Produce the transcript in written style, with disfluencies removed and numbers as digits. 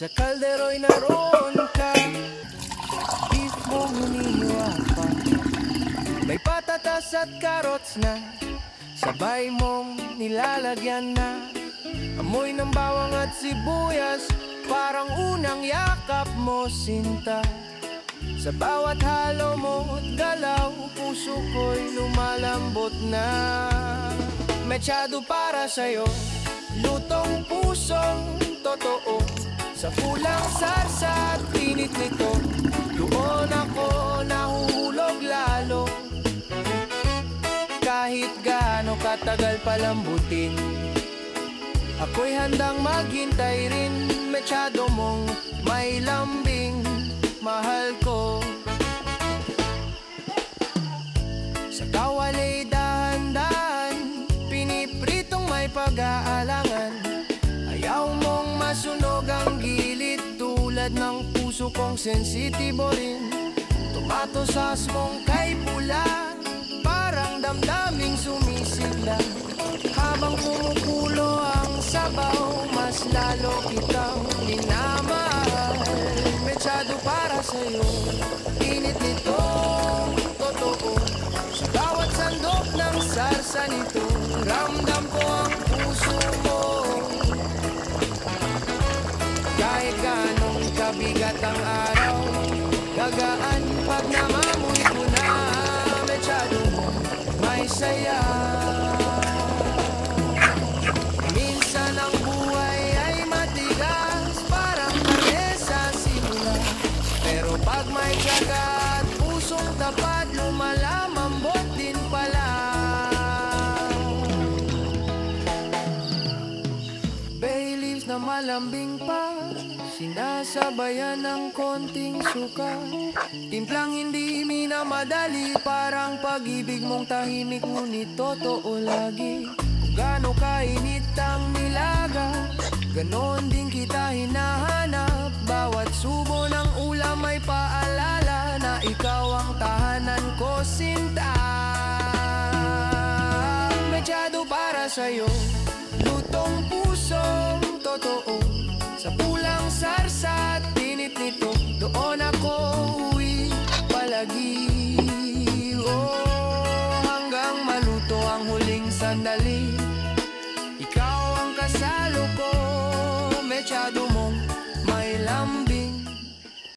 Sa kaldero'y naroon ka, beef mo hinihiwa pa. May patatas at carrots na sabay mong nilalagyan na. Amoy ng bawang at sibuyas, parang unang yakap mo, sinta. Sa bawat halo mo at galaw, puso ko'y lumalambot na. Mechado para sa'yo, lutong pusong totoo. Sa pulang sarsa at tinit nito, doon ako nahuhulog lalo. Kahit gaano katagal palambutin, ako'y handang maghintay rin. Mechado mong may lambing, mahal ko. Sa kawalay dahan-dahan, pinipritong may pag-aalangan. Ayaw mong masunog ang gilid, tulad ng puso kong sensitibo rin. Tomato sauce mong kay pula, parang damdaming sumisigla. Habang kumukulo ang sabaw, mas lalo kitang minamahal. Mechado para sa'yo, init nitong totoo. Sa bawat sandok ng sarsa nito, ramdam ko ang puso mo. Kahit ganong kabigat ang araw, gagaan pag namamoy ko na. Mechado mo, may saya. Minsan ang buhay ay matigas, parang karne sa simula. Pero pag may tiyaga at pusong tapat, lumalamambot din pala. Bay leaves na malambing pa, sinasabayan ng konting suka. Timplang hindi minamadali, parang pag-ibig mong tahimik ngunit totoo lagi. Kung gaano kainit ang nilaga, ganon din kita hinahanap. Bawat subo ng ulam ay paalala na ikaw ang tahanan ko, sinta. Mechado para sa'yo, lutong pusong totoo. Sa pulang sarsa at tinit nito, doon ako uwi palagi. Oh, hanggang maluto ang huling sandali.